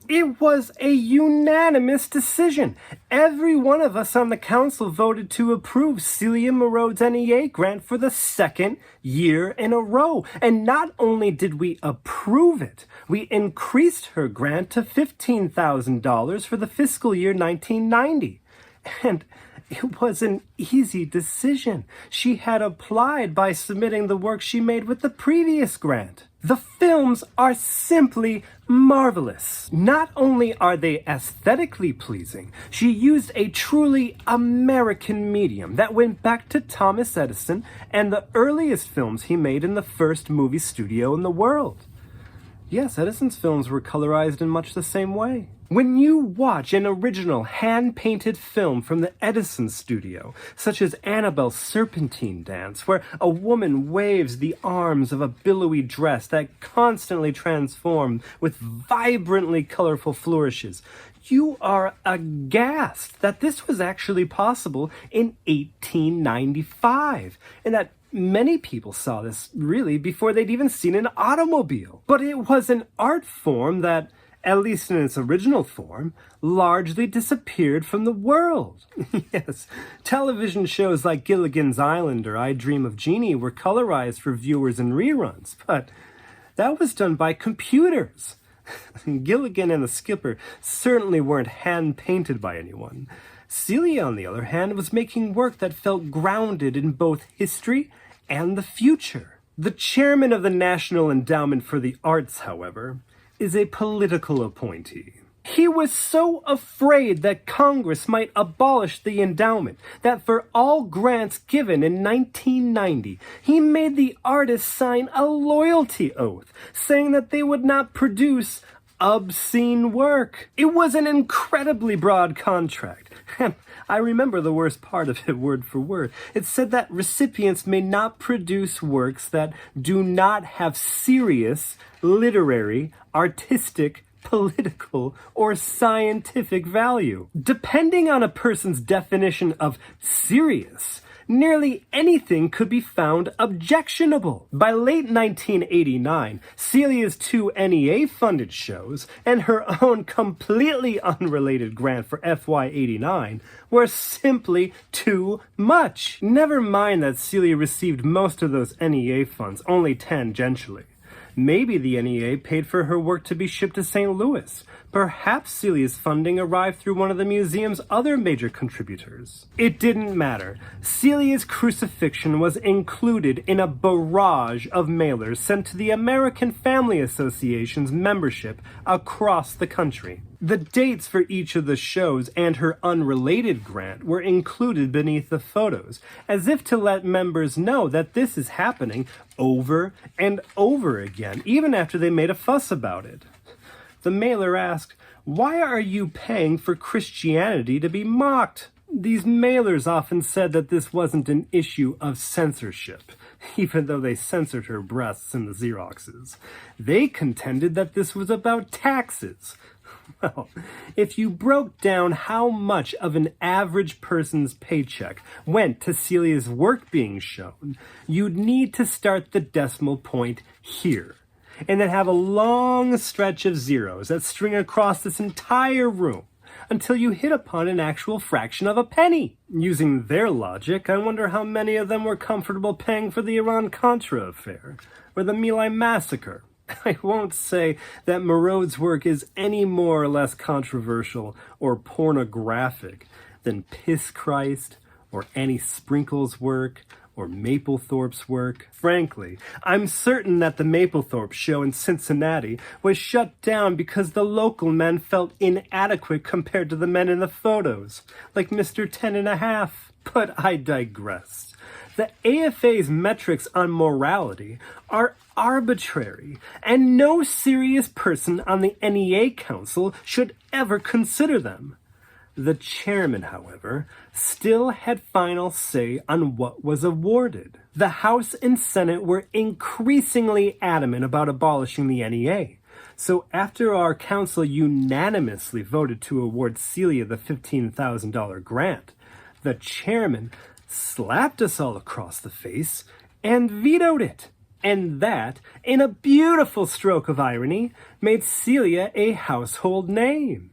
It was a unanimous decision. Every one of us on the council voted to approve Celia Merode's NEA grant for the second year in a row. And not only did we approve it, we increased her grant to $15,000 for the fiscal year 1990. And it was an easy decision. She had applied by submitting the work she made with the previous grant. The films are simply marvelous. Not only are they aesthetically pleasing, she used a truly American medium that went back to Thomas Edison and the earliest films he made in the first movie studio in the world. Yes, Edison's films were colorized in much the same way. When you watch an original hand-painted film from the Edison studio, such as Annabelle's Serpentine Dance, where a woman waves the arms of a billowy dress that constantly transform with vibrantly colorful flourishes, you are aghast that this was actually possible in 1895, and that many people saw this, really, before they'd even seen an automobile. But it was an art form that, at least in its original form, largely disappeared from the world. Yes, television shows like Gilligan's Island or I Dream of Jeannie were colorized for viewers in reruns, but that was done by computers. Gilligan and the Skipper certainly weren't hand-painted by anyone. Celia, on the other hand, was making work that felt grounded in both history and the future. The chairman of the National Endowment for the Arts, however, is a political appointee. He was so afraid that Congress might abolish the endowment that for all grants given in 1990, he made the artists sign a loyalty oath, saying that they would not produce obscene work. It was an incredibly broad contract, and I remember the worst part of it word for word. It said that recipients may not produce works that do not have serious literary, artistic, political, or scientific value. Depending on a person's definition of serious, nearly anything could be found objectionable. By late 1989, Celia's 2 NEA-funded shows and her own completely unrelated grant for FY89 were simply too much. Never mind that Celia received most of those NEA funds only tangentially. Maybe the NEA paid for her work to be shipped to St. Louis. Perhaps Celia's funding arrived through one of the museum's other major contributors. It didn't matter. Celia's crucifixion was included in a barrage of mailers sent to the American Family Association's membership across the country. The dates for each of the shows and her unrelated grant were included beneath the photos, as if to let members know that this is happening over and over again, even after they made a fuss about it. The mailer asked, "Why are you paying for Christianity to be mocked?" These mailers often said that this wasn't an issue of censorship, even though they censored her breasts in the Xeroxes. They contended that this was about taxes. Well, if you broke down how much of an average person's paycheck went to Celia's work being shown, you'd need to start the decimal point here, and then have a long stretch of zeros that string across this entire room until you hit upon an actual fraction of a penny. Using their logic, I wonder how many of them were comfortable paying for the Iran-Contra affair, or the My Lai massacre. I won't say that Merode's work is any more or less controversial or pornographic than Piss Christ, or Annie Sprinkle's work, or Mapplethorpe's work. Frankly, I'm certain that the Mapplethorpe show in Cincinnati was shut down because the local men felt inadequate compared to the men in the photos, like Mr. 10.5. But I digress. The AFA's metrics on morality are arbitrary, and no serious person on the NEA Council should ever consider them. The chairman, however, still had final say on what was awarded. The House and Senate were increasingly adamant about abolishing the NEA. So after our council unanimously voted to award Celia the $15,000 grant, the chairman slapped us all across the face and vetoed it. And that, in a beautiful stroke of irony, made Celia a household name.